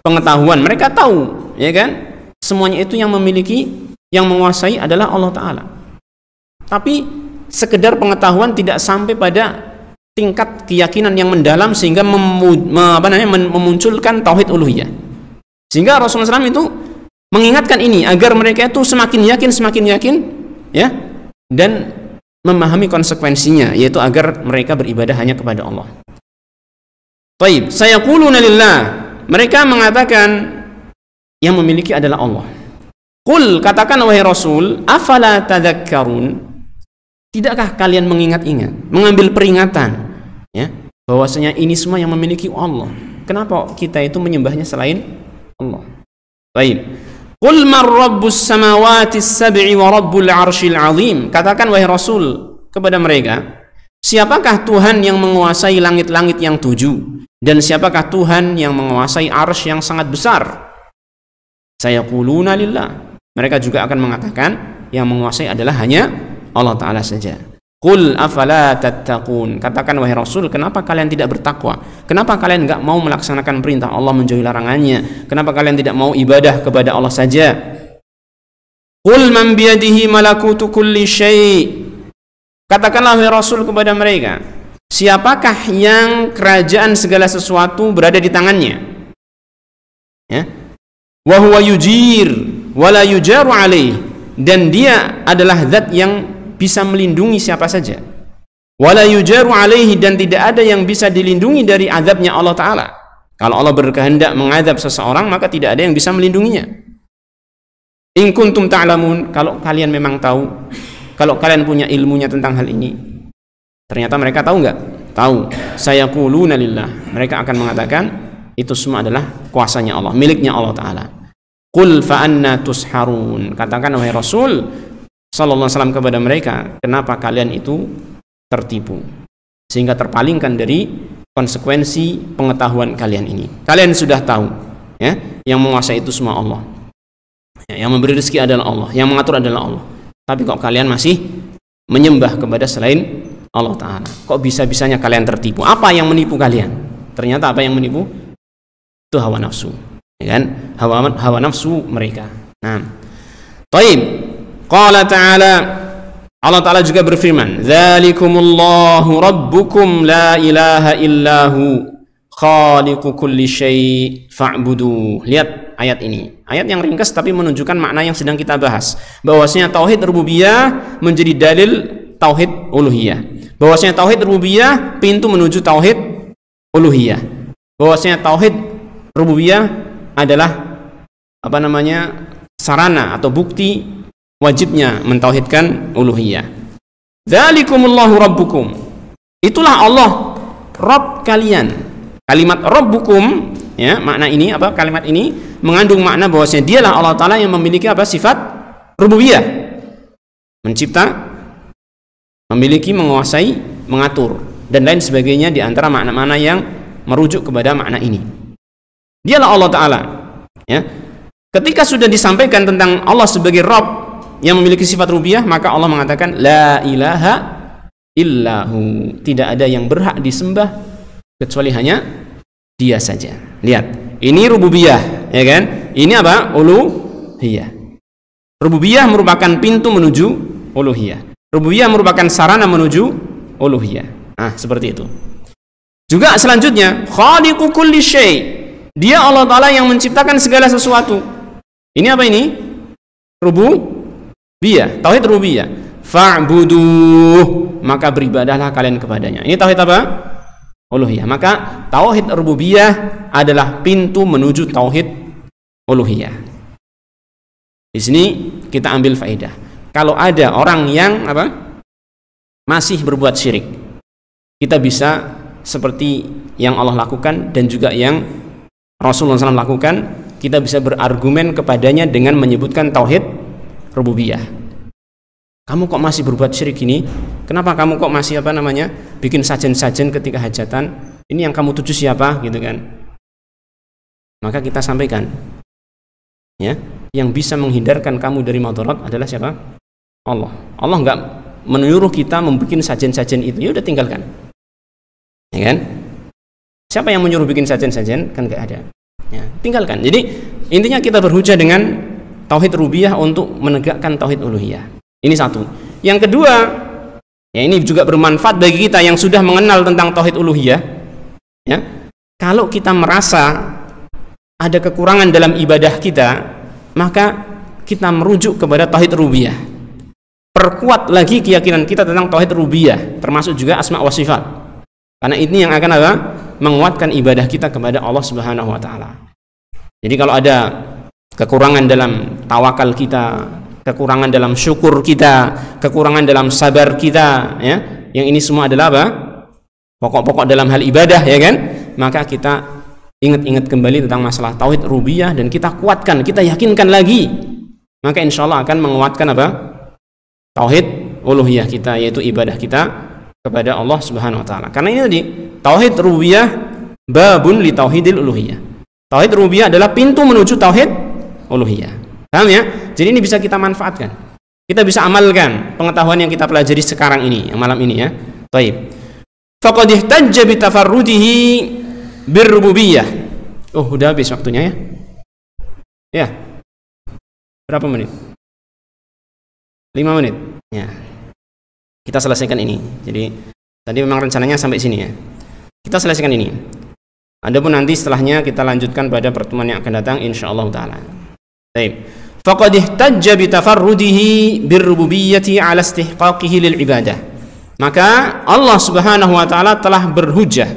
pengetahuan. Mereka tahu, ya kan, semuanya itu yang memiliki, yang menguasai adalah Allah taala, tapi sekedar pengetahuan, tidak sampai pada tingkat keyakinan yang mendalam sehingga memunculkan tauhid uluhiyah. Sehingga Rasulullah SAW itu mengingatkan ini agar mereka itu semakin yakin, ya, dan memahami konsekuensinya, yaitu agar mereka beribadah hanya kepada Allah. Baik, sayaquluna lillah, mereka mengatakan yang memiliki adalah Allah. Qul, katakan wahai Rasul, afala tadhakkarun, tidakkah kalian mengingat-ingat, mengambil peringatan, ya, bahwasanya ini semua yang memiliki Allah. Kenapa kita itu menyembahnya selain Allah? Baik. Qul man rabbus samawati as-sab'i wa rabbul 'arsyil 'azim. Katakan wahai Rasul kepada mereka, siapakah Tuhan yang menguasai langit-langit yang 7 dan siapakah Tuhan yang menguasai arsy yang sangat besar? Sayaquluna lillah. Mereka juga akan mengatakan yang menguasai adalah hanya Allah Ta'ala saja. Qul afala tattaqun. Katakan wahai Rasul, kenapa kalian tidak bertakwa? Kenapa kalian enggak mau melaksanakan perintah Allah, menjauhi larangannya? Kenapa kalian tidak mau ibadah kepada Allah saja? Qul man biyadihi malakutu kulli syai'. Katakanlah wahai Rasul kepada mereka, siapakah yang kerajaan segala sesuatu berada di tangannya? Ya. Wa huwa yujir wala yujaru alaih, dan dia adalah zat yang bisa melindungi siapa saja. Wala yujaru alaihi, dan tidak ada yang bisa dilindungi dari azabnya Allah Ta'ala. Kalau Allah berkehendak mengazab seseorang, maka tidak ada yang bisa melindunginya. In kuntum ta'lamun, kalau kalian memang tahu, kalau kalian punya ilmunya tentang hal ini. Ternyata mereka tahu nggak? Tahu. Sayaquluna lillah, mereka akan mengatakan itu semua adalah kuasanya Allah, miliknya Allah Ta'ala. Qul fa anna tusharun. Katakan wahai Rasul sallallahu alaihi wasallam kepada mereka, kenapa kalian itu tertipu sehingga terpalingkan dari konsekuensi pengetahuan kalian ini? Kalian sudah tahu, ya, yang menguasai itu semua Allah, ya, yang memberi rezeki adalah Allah, yang mengatur adalah Allah. Tapi kok kalian masih menyembah kepada selain Allah Ta'ala? Kok bisa-bisanya kalian tertipu? Apa yang menipu kalian? Ternyata apa yang menipu? Itu hawa nafsu, ya kan? Hawa nafsu mereka. Nah, taib. Qala ta'ala, Allah Ta'ala juga berfirman, dzalikumullahu rabbukum la ilaha illahu khaliqu kulli syai' fa'budu. Lihat ayat ini, ayat yang ringkas tapi menunjukkan makna yang sedang kita bahas, bahwasanya tauhid rububiyah menjadi dalil tauhid uluhiyah, bahwasanya tauhid rububiyah pintu menuju tauhid uluhiyah, bahwasanya tauhid rububiyah adalah sarana atau bukti wajibnya mentauhidkan uluhiyah. Dzalikumullahu rabbukum, itulah Allah Rabb kalian. Kalimat rabbukum, ya, makna ini apa? Kalimat ini mengandung makna bahwasanya dialah Allah Ta'ala yang memiliki apa? Sifat rububiyah, mencipta, memiliki, menguasai, mengatur, dan lain sebagainya di antara makna-makna yang merujuk kepada makna ini. Dialah Allah Ta'ala, ya. Ketika sudah disampaikan tentang Allah sebagai Rabb yang memiliki sifat rububiyah, maka Allah mengatakan la ilaha illahu, tidak ada yang berhak disembah kecuali hanya Dia saja. Lihat, ini rububiyah, ya kan? Ini apa? Uluhiyah. Rububiyah merupakan pintu menuju uluhiyah. Rububiyah merupakan sarana menuju uluhiyah. Nah, seperti itu. Juga selanjutnya, khaliqu kulli syai'. Dia Allah Ta'ala yang menciptakan segala sesuatu. Ini apa ini? Rububiyah, tauhid rububiyah. Fa'buduh, maka beribadahlah kalian kepadanya. Ini tauhid apa? Uluhiyah. Maka tauhid rububiyah adalah pintu menuju tauhid uluhiyah. Di sini kita ambil faedah. Kalau ada orang yang masih berbuat syirik, kita bisa seperti yang Allah lakukan dan juga yang Rasulullah SAW lakukan, kita bisa berargumen kepadanya dengan menyebutkan tauhid rububiyah. Kamu kok masih berbuat syirik ini? Kenapa kamu kok masih bikin sajen-sajen ketika hajatan? Ini yang kamu tuju siapa, gitu kan? Maka kita sampaikan, ya, yang bisa menghindarkan kamu dari madarat adalah siapa? Allah. Allah enggak menyuruh kita membuat sajen-sajen itu. Ya udah, tinggalkan. Ya kan? Siapa yang menyuruh bikin sajen-sajen? Kan enggak ada. Ya, tinggalkan. Jadi intinya kita berhujah dengan tauhid rububiyah untuk menegakkan tauhid uluhiyah. Ini satu. Yang kedua, ya, ini juga bermanfaat bagi kita yang sudah mengenal tentang tauhid uluhiyah. Ya, kalau kita merasa ada kekurangan dalam ibadah kita, maka kita merujuk kepada tauhid rububiyah. Perkuat lagi keyakinan kita tentang tauhid rububiyah, termasuk juga asma wa sifat. Karena ini yang akan menguatkan ibadah kita kepada Allah Subhanahu wa taala. Jadi kalau ada kekurangan dalam tawakal kita, kekurangan dalam syukur kita, kekurangan dalam sabar kita, ya, yang ini semua adalah apa? Pokok-pokok dalam hal ibadah, ya kan? Maka kita ingat-ingat kembali tentang masalah tauhid rububiyah dan kita kuatkan, kita yakinkan lagi. Maka insya Allah akan menguatkan apa? Tauhid uluhiyah kita, yaitu ibadah kita kepada Allah Subhanahu wa taala. Karena ini tadi tauhid rububiyah babun li tauhidil uluhiyah. Tauhid rububiyah adalah pintu menuju tauhid uluhiyah. Paham ya? Jadi ini bisa kita manfaatkan. Kita bisa amalkan pengetahuan yang kita pelajari sekarang ini, yang malam ini ya. Baik. Faqad ihtajja bi tafarrudihi birrububiyah. Oh, udah habis waktunya ya. Ya. Berapa menit? 5 menit. Ya. Kita selesaikan ini. Jadi tadi memang rencananya sampai sini ya. Kita selesaikan ini. Adapun nanti setelahnya kita lanjutkan pada pertemuan yang akan datang insyaallah taala. Baik. Faqad ihtajja bi tafarrudihi birrububiyyati 'ala istihqaqihi lil ibadah. Maka Allah Subhanahu wa taala telah berhujjah,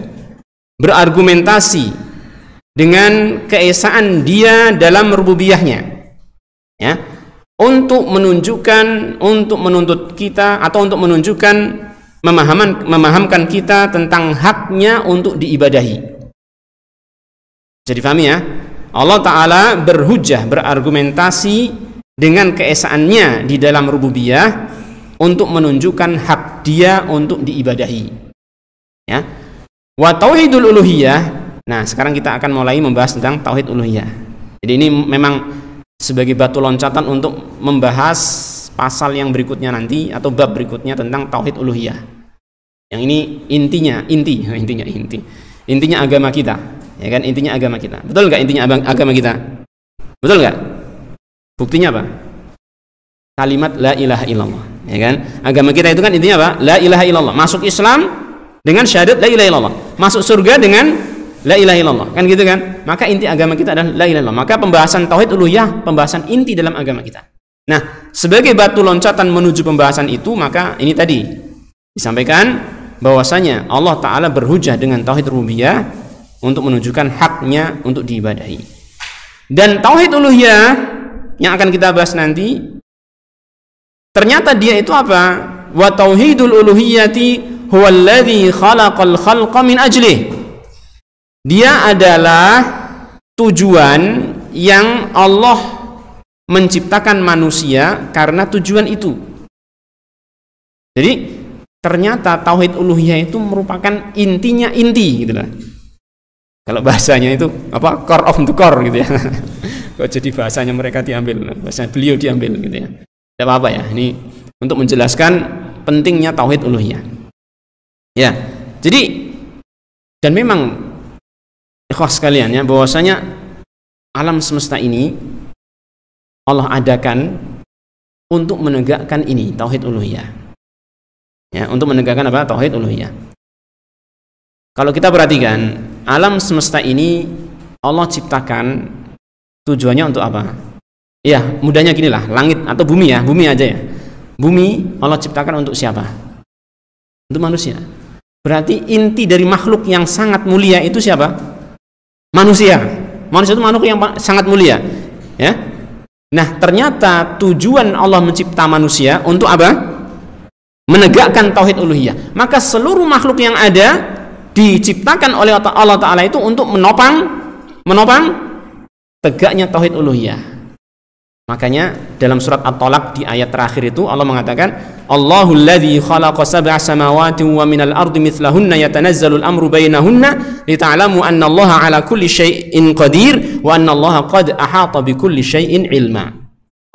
berargumentasi dengan keesaan Dia dalam rububiyahnya. Ya. Untuk menunjukkan, untuk menuntut kita atau untuk menunjukkan memahamkan kita tentang haknya untuk diibadahi. Jadi pahami ya, Allah Ta'ala berhujjah, berargumentasi dengan keesaannya di dalam rububiyah untuk menunjukkan hak Dia untuk diibadahi. Ya. Wa tauhidul uluhiyah. Nah, sekarang kita akan mulai membahas tentang tauhid uluhiyah. Jadi ini memang sebagai batu loncatan untuk membahas pasal yang berikutnya nanti atau bab berikutnya tentang tauhid uluhiyah. Yang ini intinya agama kita, ya kan? Intinya agama kita. Betul nggak intinya agama kita? Betul nggak? Buktinya apa? Kalimat la ilaha illallah, ya kan? Agama kita itu kan intinya apa? La ilaha illallah. Masuk Islam dengan syahadat la ilaha illallah. Masuk surga dengan la ilaha illallah, kan gitu kan? Maka inti agama kita adalah la ilaha illallah. Maka pembahasan tauhid uluhiyah, pembahasan inti dalam agama kita. Nah, sebagai batu loncatan menuju pembahasan itu, maka ini tadi disampaikan bahwasanya Allah Ta'ala berhujjah dengan tauhid rububiyah untuk menunjukkan haknya untuk diibadahi. Dan tauhid uluhiyah yang akan kita bahas nanti, ternyata dia itu apa? Wa tauhidul uluhiyati huwallazi khalaqal khalqa min ajlih. Dia adalah tujuan yang Allah menciptakan manusia karena tujuan itu. Jadi ternyata tauhid uluhiyah itu merupakan intinya inti gitu lah. Kalau bahasanya itu apa? Core of the core gitu ya. Kok jadi bahasanya mereka diambil, bahasa beliau diambil gitu ya. Tidak apa-apa ya. Ini untuk menjelaskan pentingnya tauhid uluhiyah. Ya. Jadi dan memang ikhwas sekalian ya, bahwasanya alam semesta ini Allah adakan untuk menegakkan ini tauhid uluhiyah. Ya, untuk menegakkan apa? Tauhid uluhiyah. Kalau kita perhatikan, alam semesta ini Allah ciptakan tujuannya untuk apa? Ya, mudahnya ginilah, langit atau bumi ya, bumi aja ya. Bumi Allah ciptakan untuk siapa? Untuk manusia. Berarti inti dari makhluk yang sangat mulia itu siapa? Manusia. Manusia itu makhluk yang sangat mulia. Ya. Nah, ternyata tujuan Allah mencipta manusia untuk apa? Menegakkan tauhid uluhiyah. Maka seluruh makhluk yang ada diciptakan oleh Allah Ta'ala itu untuk menopang tegaknya tauhid uluhiyah. Makanya dalam surat At-Talaq di ayat terakhir itu Allah mengatakan, Allahul ladzi khalaqa sab'a samawati wa minal ardi mithlahunna yatanazzalul amru bainahunna lita'lamu anna Allaha 'ala kulli syai'in qadir wa anna Allaha qad ahata bi kulli syai'in ilma.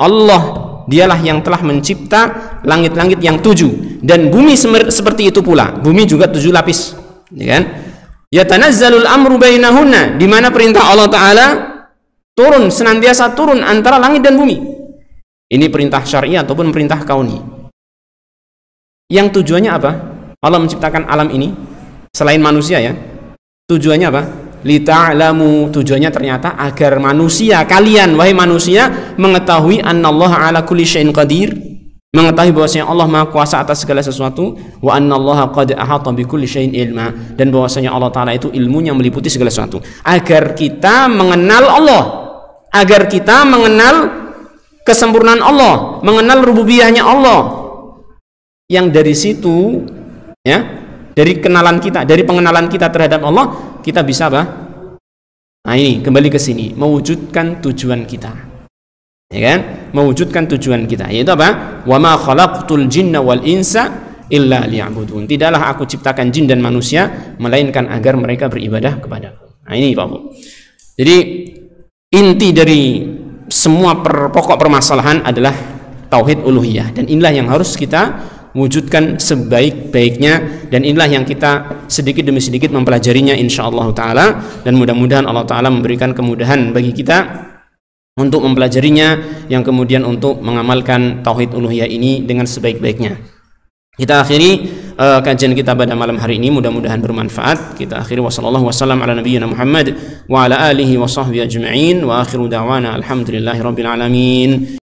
Allah dialah yang telah mencipta langit-langit yang 7 dan bumi seperti itu pula. Bumi juga 7 lapis, ya kan? Yatanazzalul amru bainahunna, di mana perintah Allah Ta'ala turun, senantiasa turun antara langit dan bumi. Ini perintah syar'i ataupun perintah kauni. Yang tujuannya apa? Allah menciptakan alam ini selain manusia ya. Tujuannya apa? Lita'lamu, tujuannya ternyata agar manusia, kalian wahai manusia, mengetahui annallaha ala kulli syai'in qadir, mengetahui bahwasanya Allah Maha Kuasa atas segala sesuatu, wa annallaha qad ahata bikulli syai'in ilma, dan bahwasanya Allah Taala itu ilmunya meliputi segala sesuatu, agar kita mengenal Allah, agar kita mengenal kesempurnaan Allah, mengenal rububiyahnya Allah, yang dari situ ya, dari kenalan kita, dari pengenalan kita terhadap Allah, kita bisa apa? Nah ini kembali ke sini, mewujudkan tujuan kita, ya kan? Mewujudkan tujuan kita, yaitu apa? Wa ma khalaqtul jinna wal insa illa liya'budun. Tidaklah aku ciptakan jin dan manusia melainkan agar mereka beribadah kepadaku. Nah ini Pak Bu. Jadi inti dari semua pokok permasalahan adalah tauhid uluhiyah, dan inilah yang harus kita wujudkan sebaik-baiknya, dan inilah yang kita sedikit demi sedikit mempelajarinya insyaallah taala, dan mudah-mudahan Allah taala memberikan kemudahan bagi kita untuk mempelajarinya, yang kemudian untuk mengamalkan tauhid uluhiyah ini dengan sebaik-baiknya. Kita akhiri kajian kita pada malam hari ini, mudah-mudahan bermanfaat. Kita akhiri wassallallahu wasallam ala nabiyyina Muhammad wa ala alihi wa sahbihi ajma'in, wa akhiru da'wana alhamdulillahi rabbil alamin.